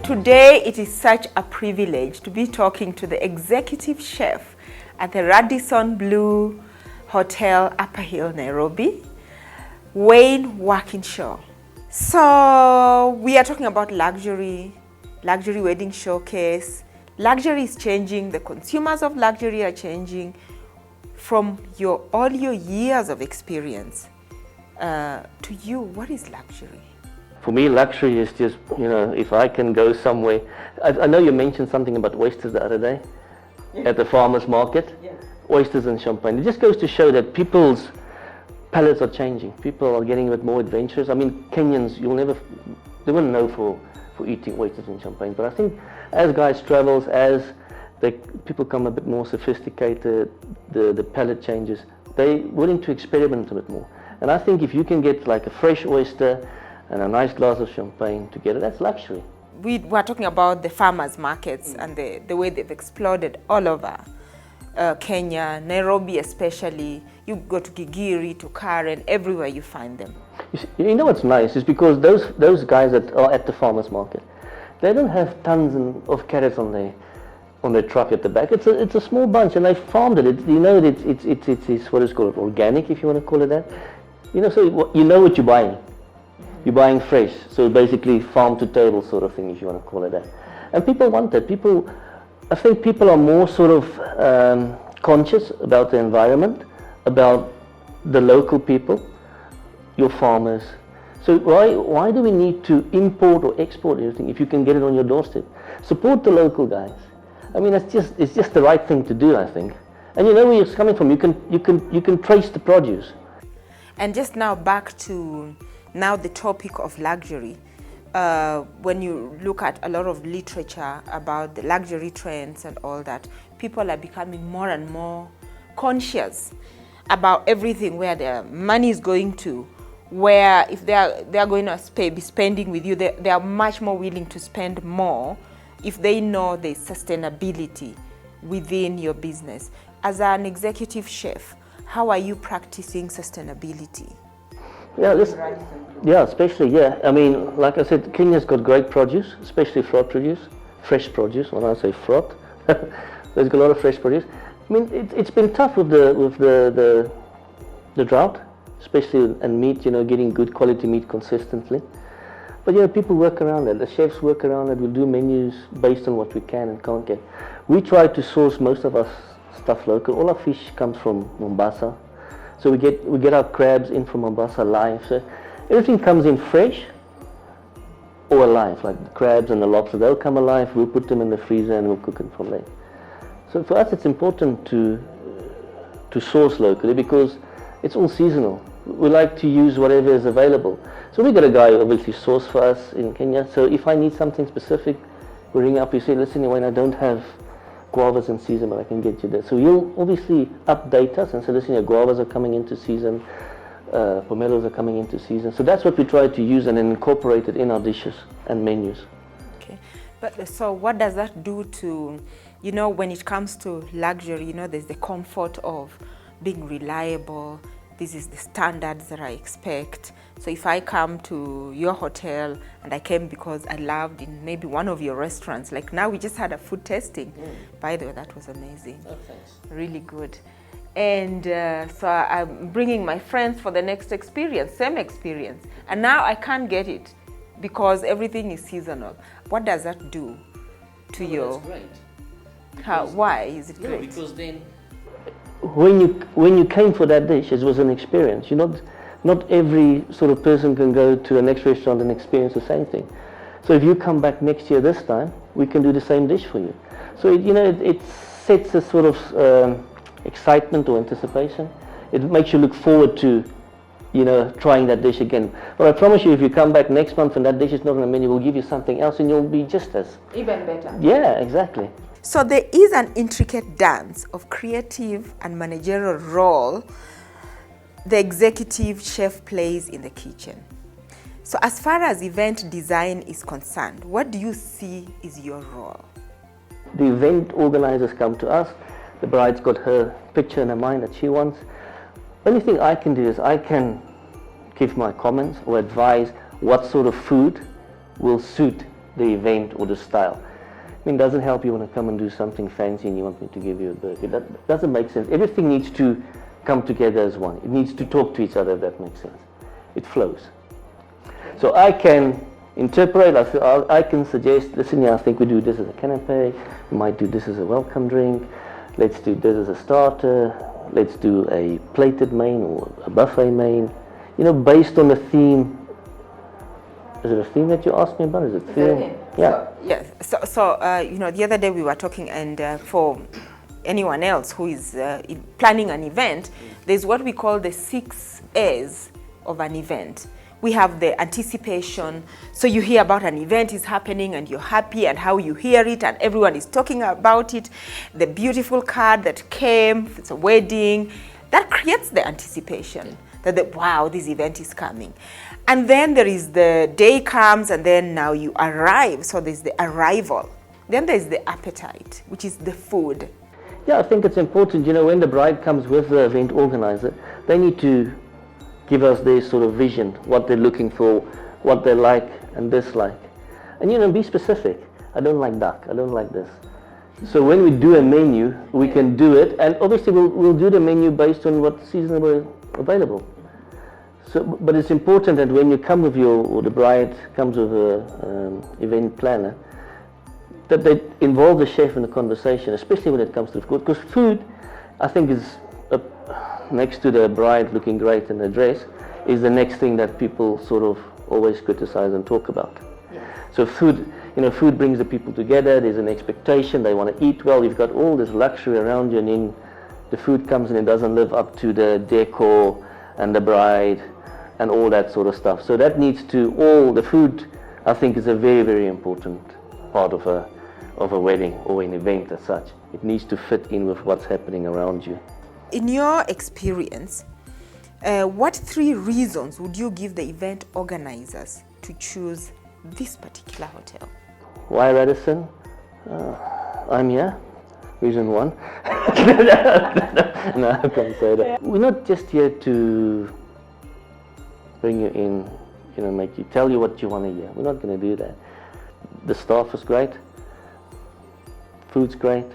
today it is such a privilege to be talking to the executive chef at the Radisson Blu Hotel, Upper Hill, Nairobi, Wayne Walkinshaw. So we are talking about luxury wedding showcase. Luxury is changing, the consumers of luxury are changing. From all your years of experience, to you, what is luxury? For me, luxury is just, if I can go somewhere. I know you mentioned something about oysters the other day at the farmer's market. Yes. Oysters and champagne. It just goes to show that people's palates are changing. People are getting a bit more adventurous. I mean, Kenyans, they wouldn't know for eating oysters and champagne. But I think as guys travels, as people become a bit more sophisticated, the palate changes, they're willing to experiment a bit more. And I think if you can get like a fresh oyster and a nice glass of champagne together, that's luxury. We were talking about the farmers markets and the way they've exploded all over Kenya, Nairobi especially. You go to Gigiri, to Karen, everywhere you find them. You know what's nice is because those guys that are at the farmers market, they don't have tons of carrots on their truck at the back. It's a small bunch, and they farmed it. It's what is called organic, if you want to call it that. So you know what you're buying. You're buying fresh, so basically farm to table sort of thing, if you want to call it that. And people want that. I think people are more sort of conscious about the environment, about the local people, your farmers. So why do we need to import or export everything if you can get it on your doorstep? Support the local guys. I mean, it's just the right thing to do, I think. And you know where it's coming from. You can trace the produce. And just now back to the topic of luxury. When you look at a lot of literature about the luxury trends and all that, people are becoming more and more conscious about everything, where their money is going to, where if they are going to be spending with you, they are much more willing to spend more if they know there's sustainability within your business. As an executive chef, how are you practicing sustainability? Yeah, especially. I mean, like I said, Kenya's got great produce, especially fresh produce. When I say fraught, there's got a lot of fresh produce. I mean, it's been tough with the drought, especially, and meat. Getting good quality meat consistently. But people work around that. The chefs work around it. We do menus based on what we can and can't get. We try to source most of our stuff local. All our fish comes from Mombasa. So we get our crabs in from Mombasa live. So everything comes in fresh or alive, like the crabs and the lobster. They'll come alive. We'll put them in the freezer and we'll cook them from there. So for us, it's important to source locally because it's all seasonal. We like to use whatever is available. So we got a guy who obviously source for us in Kenya. So if I need something specific, we ring up. We say, listen, Wayne, I don't have guavas in season, but I can get you there. So you'll obviously update us and say, listen, your guavas are coming into season, pomelos are coming into season. So that's what we try to use and then incorporate it in our dishes and menus. Okay, but so what does that do to, when it comes to luxury, there's the comfort of being reliable. This is the standards that I expect. So if I come to your hotel and I came because I loved in maybe one of your restaurants, like now we just had a food tasting. By the way, that was amazing. Oh, thanks. Really good. And so I'm bringing my friends for the next experience, same experience. And now I can't get it because everything is seasonal. What does that do to you? That's great. Why is it great? Because then when you came for that dish, it was an experience. Not every sort of person can go to the next restaurant and experience the same thing. So if you come back next year this time, we can do the same dish for you. So it sets a sort of excitement or anticipation. It makes you look forward to trying that dish again. But I promise you, if you come back next month and that dish is not on the menu, we'll give you something else and you'll be just as even better. Yeah, exactly. So there is an intricate dance of creative and managerial role the executive chef plays in the kitchen. So as far as event design is concerned, what do you see is your role? The event organizers come to us. The bride's got her picture in her mind that she wants. Only thing I can do is I can give my comments or advise what sort of food will suit the event or the style. I mean, it doesn't help you want to come and do something fancy and you want me to give you a burger. That doesn't make sense. Everything needs to come together as one. It needs to talk to each other, if that makes sense. It flows. So I can interpret, I can suggest, listen, yeah, I think we do this as a canapé, we might do this as a welcome drink, let's do this as a starter, let's do a plated main or a buffet main, you know, based on the theme. Is it a theme that you asked me about? Is it theme? Yeah. You know, the other day we were talking, and for anyone else who is planning an event, there's what we call the 6 A's of an event. We have the anticipation, so you hear about an event is happening and you're happy, and how you hear it and everyone is talking about it. The beautiful card that came, it's a wedding, that creates the anticipation that wow, this event is coming. And then there is the day comes, and then now you arrive, so there's the arrival. Then there's the appetite, which is the food. Yeah, I think it's important, you know, when the bride comes with the event organizer, they need to give us their sort of vision, what they're looking for, what they like and dislike. And, you know, be specific. I don't like duck, I don't like this. So when we do a menu, we can do it, and obviously we'll do the menu based on what's seasonally available. So, but it's important that when you come with or the bride comes with an event planner, that they involve the chef in the conversation, especially when it comes to food, because food, I think, is next to the bride looking great in the dress, is the next thing that people sort of always criticize and talk about. Yes. So food, you know, food brings the people together, there's an expectation, they want to eat well, you've got all this luxury around you, and then the food comes and it doesn't live up to the decor and the bride and all that sort of stuff. So that needs to, all the food, I think, is a very, very important part of a wedding or an event as such. It needs to fit in with what's happening around you. In your experience, what 3 reasons would you give the event organizers to choose this particular hotel? Why Radisson? I'm here. Reason 1. No, I can't say that. We're not just here to bring you in, you know, make you tell you what you want to hear. We're not going to do that. The staff is great. Food's great.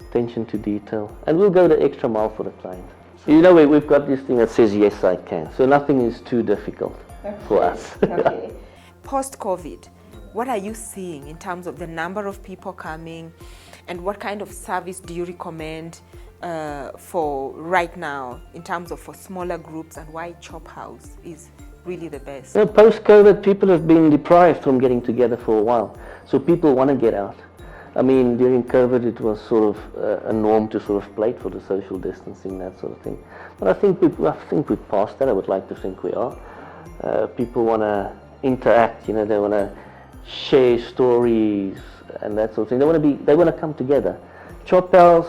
Attention to detail, and we'll go the extra mile for the client. You know, we've got this thing that says yes I can, so nothing is too difficult for us. Okay. Post-COVID, what are you seeing in terms of the number of people coming, and what kind of service do you recommend for right now in terms of for smaller groups, and why Chop House is really the best? You know, post-COVID, people have been deprived from getting together for a while, so people want to get out. I mean, during COVID, it was sort of a norm to sort of plate for the social distancing, that sort of thing. But I think we've passed that. I would like to think we are. People want to interact. You know, they want to share stories and that sort of thing. They want to come together. Chop House,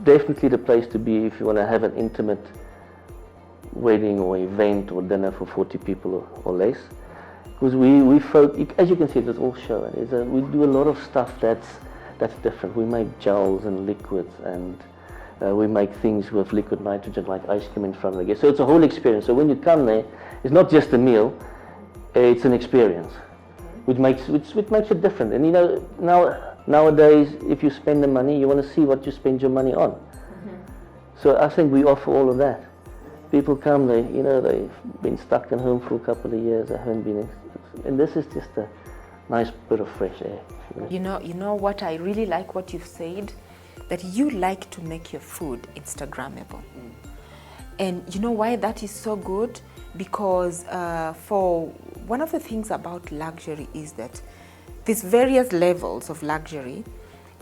definitely the place to be if you want to have an intimate wedding or event or dinner for 40 people or less. Because as you can see, it's all show. We do a lot of stuff that's different. We make gels and liquids, and we make things with liquid nitrogen like ice cream in front of the guest. So it's a whole experience. So when you come there, it's not just a meal, it's an experience, which makes it different. And you know, nowadays, if you spend the money, you want to see what you spend your money on. So I think we offer all of that. People come, they've been stuck at home for a couple of years, they haven't been, and this is just a nice bit of fresh air. You know what I really like what you've said, that you like to make your food Instagrammable. And you know why that is so good? Because for one of the things about luxury is that there's various levels of luxury,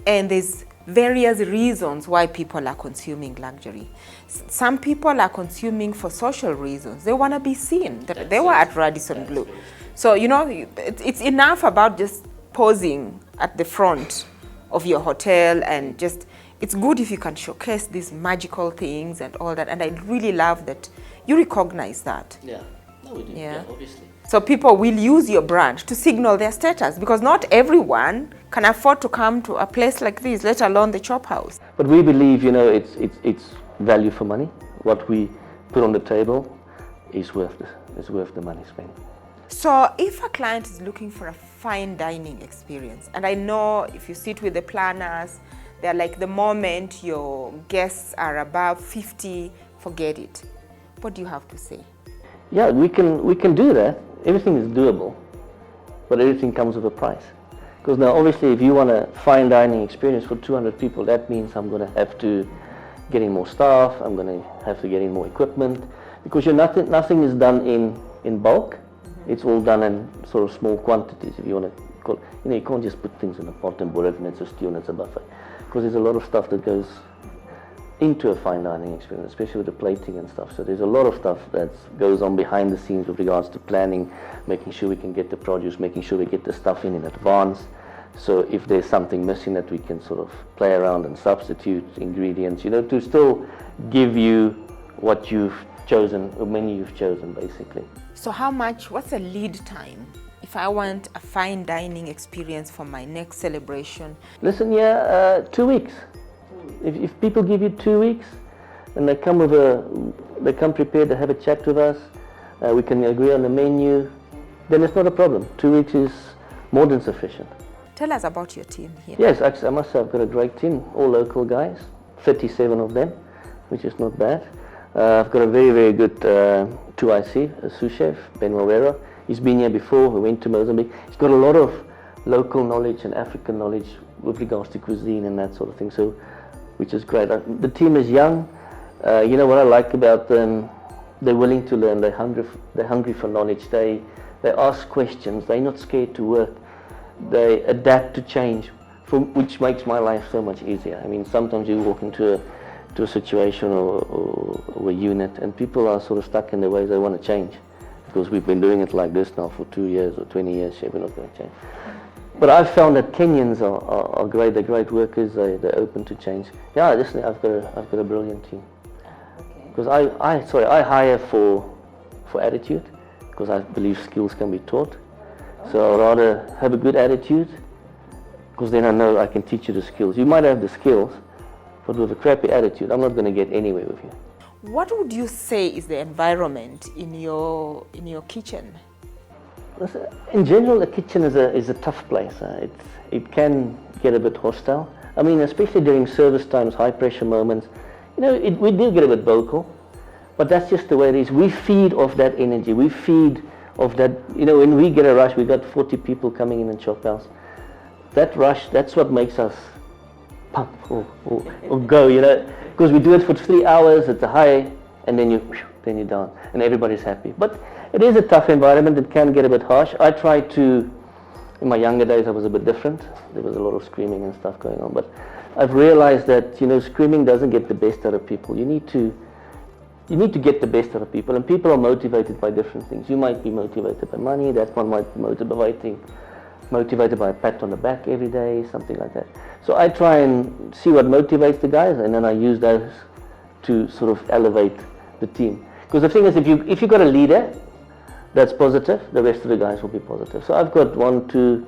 and there's various reasons why people are consuming luxury. Some people are consuming for social reasons. They want to be seen. They were at Radisson Blu. So, you know, it's enough about just posing at the front of your hotel, and just, it's good if you can showcase these magical things and all that. And I really love that you recognize that. Yeah, no, we do. Yeah, obviously. So people will use your brand to signal their status, because not everyone can afford to come to a place like this, let alone the Chop House. But we believe, you know, it's value for money. What we put on the table is worth the money spent. So if a client is looking for a fine dining experience, and I know if you sit with the planners, they're like, the moment your guests are above 50, forget it. What do you have to say? Yeah, we can do that. Everything is doable, but everything comes with a price. Because now, obviously, if you want a fine dining experience for 200 people, that means I'm going to have to get in more staff. I'm going to have to get in more equipment, because nothing is done in bulk. It's all done in sort of small quantities. If you want to call, you can't just put things in a pot and boil it and it's a stew and it's a buffet, because there's a lot of stuff that goes into a fine dining experience, especially with the plating and stuff. So there's a lot of stuff that goes on behind the scenes with regards to planning, making sure we can get the produce, making sure we get the stuff in advance. So if there's something missing, that we can sort of play around and substitute ingredients, to still give you what you've chosen, or menu you've chosen, basically. So what's the lead time if I want a fine dining experience for my next celebration? Listen, 2 weeks. If people give you 2 weeks and they come prepared to have a chat with us, we can agree on the menu, then it's not a problem. 2 weeks is more than sufficient. Tell us about your team here. Yes, actually, I must say I've got a great team, all local guys, 37 of them, which is not bad. I've got a very, very good 2IC, a sous chef, Ben Wawera. He's been here before. We went to Mozambique. He's got a lot of local knowledge and African knowledge with regards to cuisine and that sort of thing, so which is great. The team is young. What I like about them, they're willing to learn. They're hungry for knowledge. They ask questions. They're not scared to work. They adapt to change, which makes my life so much easier. I mean, sometimes you walk into a situation or a unit and people are sort of stuck in their ways. They want to change, because we've been doing it like this now for 2 years or 20 years. We're not going to change. But I've found that Kenyans are great. They're great workers. They're open to change. Yeah, listen, I've got a brilliant team. Because I hire for attitude, because I believe skills can be taught. So I'd rather have a good attitude, because then I know I can teach you the skills. You might have the skills, but with a crappy attitude, I'm not going to get anywhere with you. What would you say is the environment in your kitchen? In general, the kitchen is a tough place. It can get a bit hostile. I mean, especially during service times, high pressure moments, we do get a bit vocal, but that's just the way it is. We feed off that energy. We feed off that, when we get a rush, we got 40 people coming in chop house. That rush, that's what makes us pump or go, because we do it for 3 hours at the high, and then you're down, and everybody's happy. But it is a tough environment. It can get a bit harsh. I try to, in my younger days, I was a bit different. There was a lot of screaming and stuff going on, but I've realized that, screaming doesn't get the best out of people. You need to get the best out of people, and people are motivated by different things. You might be motivated by money, that one might be motivated by a pat on the back every day, something like that. So I try and see what motivates the guys, and then I use those to sort of elevate the team. Because the thing is, if you've got a leader that's positive, the rest of the guys will be positive. So I've got 1, 2,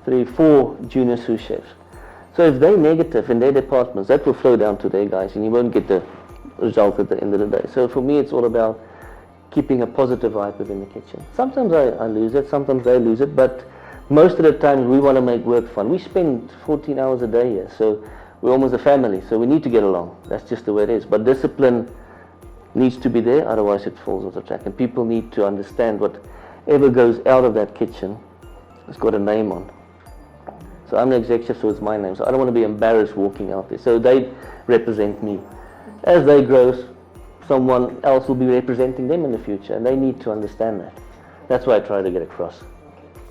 3, 4 junior sous chefs. So if they're negative in their departments, that will flow down to their guys, and you won't get the result at the end of the day. So for me, it's all about keeping a positive vibe within the kitchen. Sometimes I lose it, sometimes they lose it, but most of the time we want to make work fun. We spend 14 hours a day here, so we're almost a family, so we need to get along. That's just the way it is. But discipline needs to be there, otherwise it falls off the track. And people need to understand whatever goes out of that kitchen has got a name on. So I'm the executive, so it's my name. So I don't want to be embarrassed walking out there. So they represent me. As they grow, someone else will be representing them in the future, and they need to understand that. That's what I try to get across.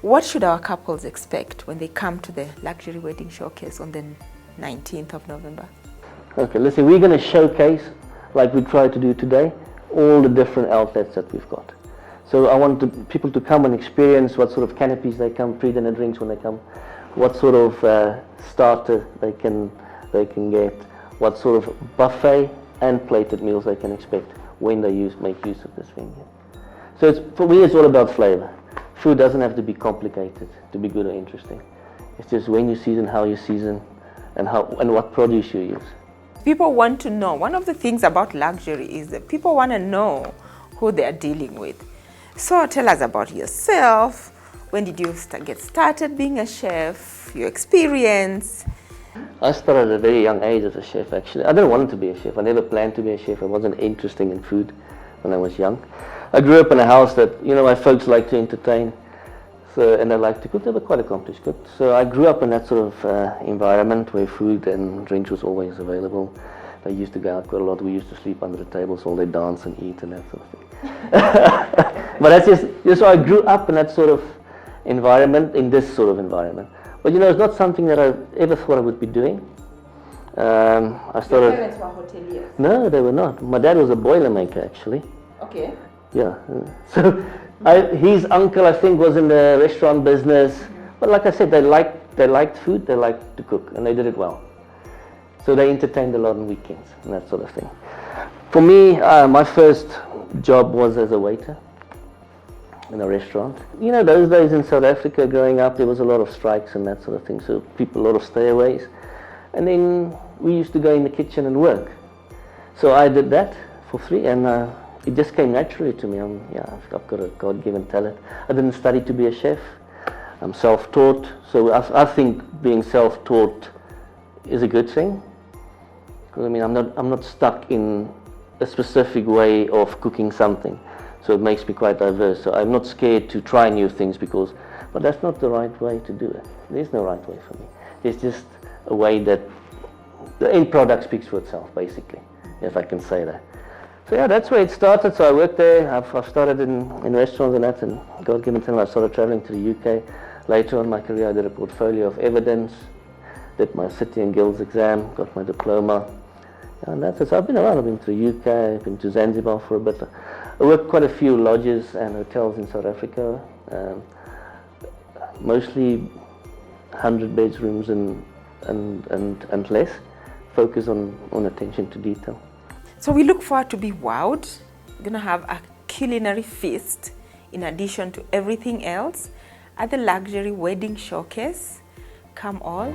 What should our couples expect when they come to the Luxury Wedding Showcase on the 19th of November? Okay, listen, we're going to showcase, like we tried to do today, all the different outlets that we've got. So I want people to come and experience what sort of canopies they come, pre-dinner drinks when they come, what sort of starter they can get, what sort of buffet and plated meals they can expect when they make use of this venue. So for me, it's all about flavor. Food doesn't have to be complicated to be good or interesting. It's just when you season, how you season, and what produce you use. People want to know. One of the things about luxury is that people want to know who they are dealing with. So tell us about yourself. When did you get started being a chef? Your experience? I started at a very young age as a chef, actually. I didn't want to be a chef. I never planned to be a chef. I wasn't interested in food when I was young. I grew up in a house that, my folks liked to entertain, and they liked to cook. They were quite accomplished cooks. So I grew up in that sort of environment where food and drinks was always available. They used to go out quite a lot. We used to sleep under the tables all day, dance and eat and that sort of thing. But that's just so I grew up in that sort of environment, in this sort of environment. But it's not something that I ever thought I would be doing. I started. Your parents were hoteliers? No, they were not. My dad was a boilermaker, actually. Okay. Yeah. So his uncle, I think, was in the restaurant business. But like I said, they liked food, they liked to cook, and they did it well. So they entertained a lot on weekends and that sort of thing. For me, my first job was as a waiter in a restaurant. Those days in South Africa growing up, there was a lot of strikes and that sort of thing, so a lot of stayaways. And then we used to go in the kitchen and work. So I did that for free, and it just came naturally to me. I've got a God-given talent. I didn't study to be a chef. I'm self-taught, so I think being self-taught is a good thing. Because I'm not stuck in a specific way of cooking something. So it makes me quite diverse. So I'm not scared to try new things but that's not the right way to do it. There's no right way for me. There's just a way that the end product speaks for itself, basically, if I can say that. So yeah, that's where it started. So I worked there. I've started in restaurants and that, and God-given talent, I started traveling to the UK. Later on in my career, I did a portfolio of evidence, did my City and Guilds exam, got my diploma. And that's it. So I've been around. I've been to the UK, I've been to Zanzibar for a bit. I worked quite a few lodges and hotels in South Africa, mostly 100 bedrooms and less, focus on attention to detail. So we look forward to be wowed. We're going to have a culinary feast in addition to everything else at the Luxury Wedding Showcase. Come all.